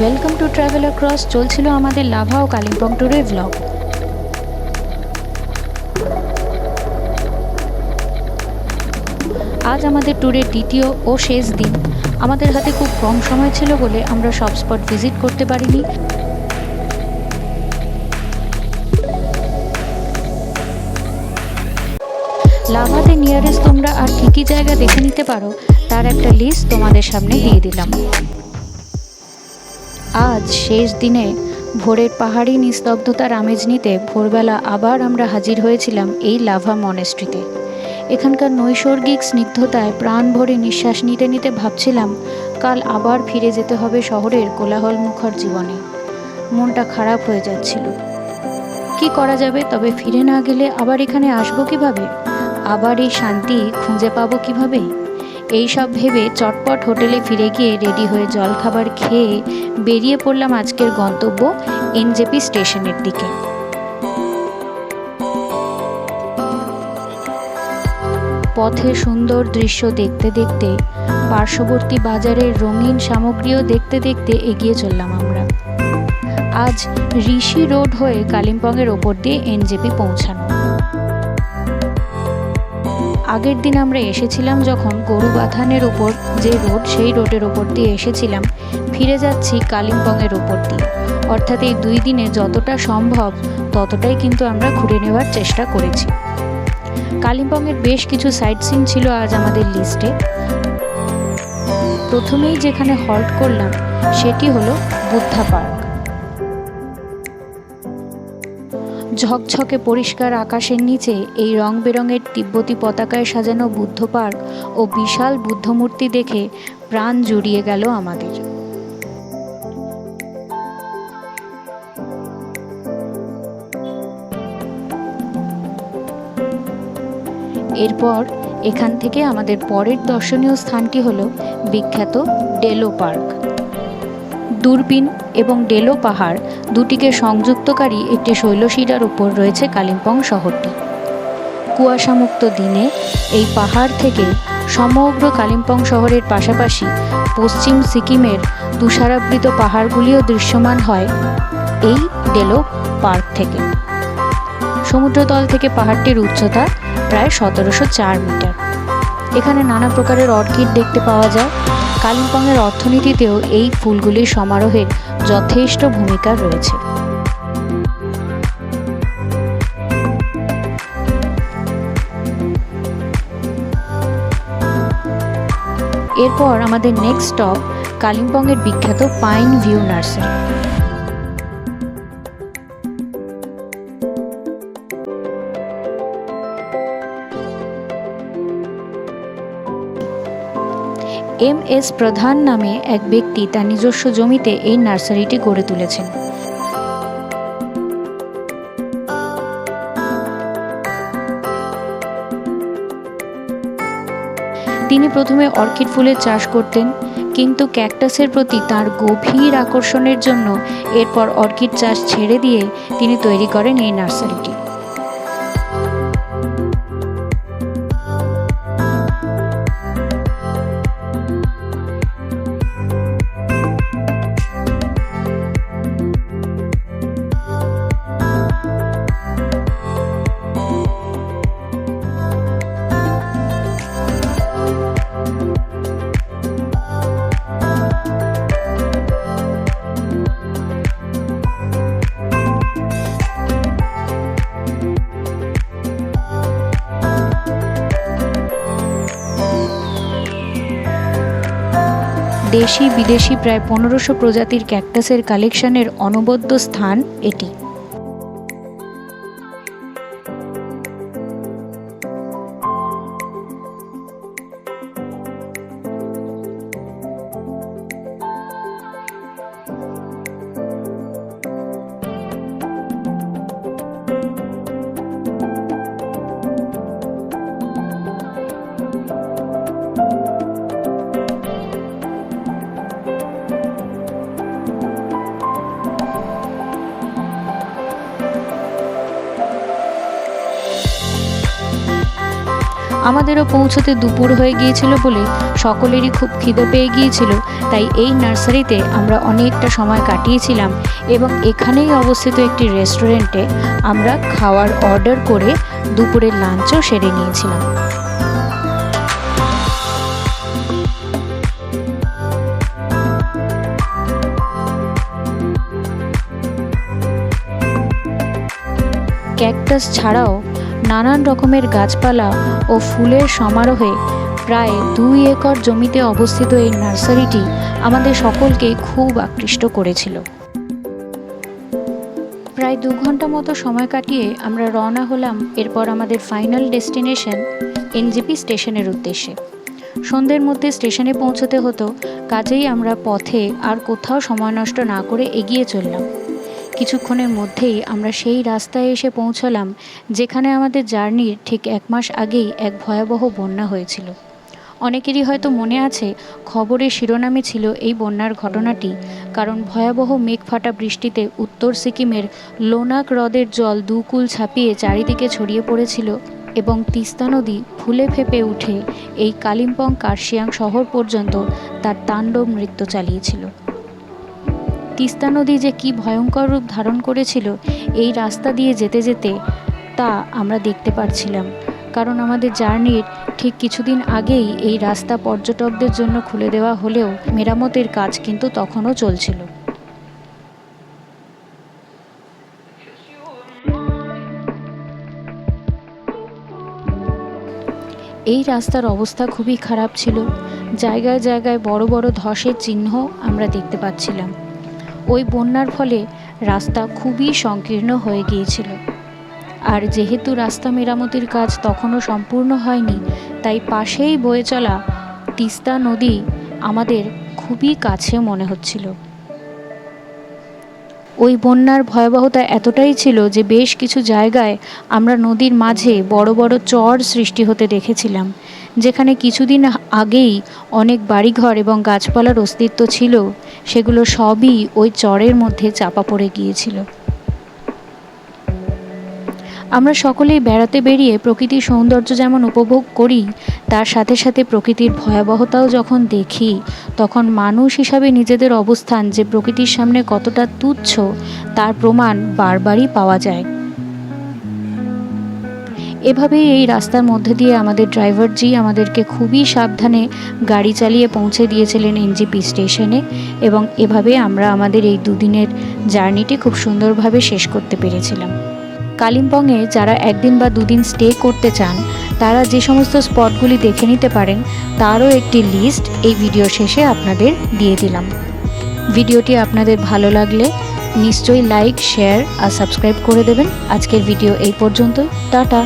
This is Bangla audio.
Welcome to travel across. চলছিল আমাদের লাভা ও কালিম্পং ট্যুরের ব্লগ। আজ আমাদের ট্যুরের দ্বিতীয় ও শেষ দিন। আমাদের হাতে খুব কম সময় ছিল বলে আমরা সব স্পট ভিজিট করতে পারিনি। লাভাতে নিয়ারেস্ট তোমরা আর কী কী জায়গা দেখে নিতে পারো তার একটা লিস্ট তোমাদের সামনে দিয়ে দিলাম। আজ শেষ দিনে ভোরের পাহাড়ি নিস্তব্ধতার আমেজ নিতে ভোরবেলা আবার আমরা হাজির হয়েছিলাম এই লাভা মনেস্ট্রিতে। এখানকার নৈসর্গিক স্নিগ্ধতায় প্রাণ ভরে নিঃশ্বাস নিতে নিতে ভাবছিলাম কাল আবার ফিরে যেতে হবে শহরের কোলাহল মুখর জীবনে। মনটা খারাপ হয়ে যাচ্ছিল। কি করা যাবে, তবে ফিরে না গেলে আবার এখানে আসবো কিভাবে, আবার এই শান্তি খুঁজে পাবো কিভাবে? এই সব ভেবে চটপট হোটেলে ফিরে গিয়ে রেডি হয়ে জলখাবার খেয়ে বেরিয়ে পড়লাম আজকের গন্তব্য এনজেপি স্টেশনের দিকে। পথে সুন্দর দৃশ্য দেখতে দেখতে পার্শ্ববর্তী বাজারের রঙিন সামগ্রীও দেখতে দেখতে এগিয়ে চললাম আমরা। আজ ঋষি রোড হয়ে কালিম্পংয়ের ওপর দিয়ে এনজেপি পৌঁছানো। আগের দিন আমরা এসেছিলাম যখন গরুবাথানের ওপর যে রোড, সেই রোডের ওপর দিয়ে এসেছিলাম। ফিরে যাচ্ছি কালিম্পংয়ের ওপর দিয়ে, অর্থাৎ এই 2 দিনে যতটা সম্ভব ততটাই কিন্তু আমরা ঘুরে নেওয়ার চেষ্টা করেছি। কালিম্পংয়ের বেশ কিছু সাইট সিন ছিল আজ আমাদের লিস্টে। প্রথমেই যেখানে হল্ট করলাম সেটি হলো বুদ্ধা পার্ক। ঝকঝকে পরিষ্কার আকাশের নিচে এই রং বেরঙের তিব্বতী পতাকায় সাজানো বুদ্ধ পার্ক ও বিশাল বুদ্ধমূর্তি দেখে প্রাণ জুড়িয়ে গেল আমাদের। এরপর এখান থেকে আমাদের পরের দর্শনীয় স্থানটি হলো বিখ্যাত ডেলো পার্ক। দূরবীন এবং ডেলো পাহাড় দুটিকে সংযুক্তকারী একটি শৈলশিরার উপর রয়েছে কালিম্পং শহরটি। কুয়াশামুক্ত দিনে এই পাহাড় থেকে সমগ্র কালিম্পং শহরের পাশাপাশি পশ্চিম সিকিমের তুষারাবৃত পাহাড়গুলিও দৃশ্যমান হয় এই ডেলো পার্ক থেকে। সমুদ্রতল থেকে পাহাড়টির উচ্চতা প্রায় 1704 মিটার। এখানে নানা প্রকারের অর্কিড দেখতে পাওয়া যায়। কালিম্পংয়ের অর্থনীতিতেও এই ফুলগুলির সমারোহের যথেষ্ট ভূমিকা রয়েছে। এরপর আমাদের নেক্সট স্টপ কালিম্পংয়ের বিখ্যাত পাইন ভিউ নার্সারি। এম.এস. প্রধান নামে এক ব্যক্তি তার নিজস্ব জমিতে এই নার্সারিটি গড়ে তুলেছেন। তিনি প্রথমে অর্কিড ফুলের চাষ করতেন, কিন্তু ক্যাকটাসের প্রতি তার গভীর আকর্ষণের জন্য এরপর অর্কিড চাষ ছেড়ে দিয়ে তিনি তৈরি করেন এই নার্সারিটি। দেশি বিদেশি প্রায় 1500 প্রজাতির ক্যাকটাসের কালেকশনের অনবদ্য স্থান এটি। আমাদেরও পৌঁছতে দুপুর হয়ে গিয়েছিল বলে সকলেরই খুব খিদে পেয়ে গিয়েছিল, তাই এই নার্সারিতে আমরা অনেকটা সময় কাটিয়েছিলাম এবং এখানেই অবস্থিত একটি রেস্টুরেন্টে আমরা খাওয়ার অর্ডার করে দুপুরের লাঞ্চও সেরে নিয়েছিলাম। ক্যাকটাস ছাড়াও নানান রকমের গাছপালা ও ফুলের সমারোহে প্রায় 2 একর জমিতে অবস্থিত এই নার্সারিটি আমাদের সকলকে খুব আকৃষ্ট করেছিল। প্রায় 2 ঘন্টা মতো সময় কাটিয়ে আমরা রওনা হলাম এরপর আমাদের ফাইনাল ডেস্টিনেশন এনজেপি স্টেশনের উদ্দেশ্যে। সন্ধ্যের মধ্যে স্টেশনে পৌঁছতে হতো, কাজেই আমরা পথে আর কোথাও সময় নষ্ট না করে এগিয়ে চললাম। কিছুক্ষণের মধ্যেই আমরা সেই রাস্তায় এসে পৌঁছলাম যেখানে আমাদের জার্নির ঠিক 1 মাস আগেই এক ভয়াবহ বন্যা হয়েছিল। অনেকেরই হয়তো মনে আছে, খবরের শিরোনামে ছিল এই বন্যার ঘটনাটি, কারণ ভয়াবহ মেঘফাটা বৃষ্টিতে উত্তর সিকিমের লোনাক হ্রদের জল 2 কূল ছাপিয়ে চারিদিকে ছড়িয়ে পড়েছিল এবং তিস্তা নদী ফুলে ফেঁপে উঠে এই কালিম্পং কার্শিয়াং শহর পর্যন্ত তার তাণ্ডব নৃত্য চালিয়েছিল। তিস্তা নদী যে কী ভয়ঙ্কর রূপ ধারণ করেছিল এই রাস্তা দিয়ে যেতে যেতে তা আমরা দেখতে পাচ্ছিলাম, কারণ আমাদের জার্নির ঠিক কিছুদিন আগেই এই রাস্তা পর্যটকদের জন্য খুলে দেওয়া হলেও মেরামতের কাজ কিন্তু তখনও চলছিল। এই রাস্তার অবস্থা খুবই খারাপ ছিল, জায়গায় জায়গায় বড় বড় ধসের চিহ্ন আমরা দেখতে পাচ্ছিলাম। ওই বন্যার ফলে রাস্তা খুবই সংকীর্ণ হয়ে গিয়েছিল, আর যেহেতু রাস্তা মেরামতির কাজ তখনও সম্পূর্ণ হয়নি, তাই পাশেই বয়ে চলা তিস্তা নদী আমাদের খুবই কাছে মনে হচ্ছিল। ওই বন্যার ভয়াবহতা এতটাই ছিল যে বেশ কিছু জায়গায় আমরা নদীর মাঝে বড় বড় চর সৃষ্টি হতে দেখেছিলাম, যেখানে কিছুদিন আগেই অনেক বাড়িঘর এবং গাছপালার অস্তিত্ব ছিল, সেগুলো সবই ওই চরের মধ্যে চাপা পড়ে গিয়েছিল। আমরা সকলেই বেড়াতে বেরিয়ে প্রকৃতির সৌন্দর্য যেমন উপভোগ করি, তার সাথে সাথে প্রকৃতির ভয়াবহতাও যখন দেখি, তখন মানুষ হিসাবে নিজেদের অবস্থান যে প্রকৃতির সামনে কতটা তুচ্ছ তার প্রমাণ বারবারই পাওয়া যায়। এভাবেই এই রাস্তার মধ্যে দিয়ে আমাদের ড্রাইভার জি আমাদেরকে খুবই সাবধানে গাড়ি চালিয়ে পৌঁছে দিয়েছিলেন এনজেপি স্টেশনে, এবং এভাবে আমরা আমাদের এই 2 দিনের জার্নিটি খুব সুন্দরভাবে শেষ করতে পেরেছিলাম। কালিম্পংয়ে যারা 1 দিন বা 2 দিন স্টে করতে চান, তারা যে সমস্ত স্পটগুলি দেখে নিতে পারেন তারও একটি লিস্ট এই ভিডিও শেষে আপনাদের দিয়ে দিলাম। ভিডিওটি আপনাদের ভালো লাগলে নিশ্চয়ই লাইক, শেয়ার আর সাবস্ক্রাইব করে দেবেন। আজকের ভিডিও এই পর্যন্তই। টাটা।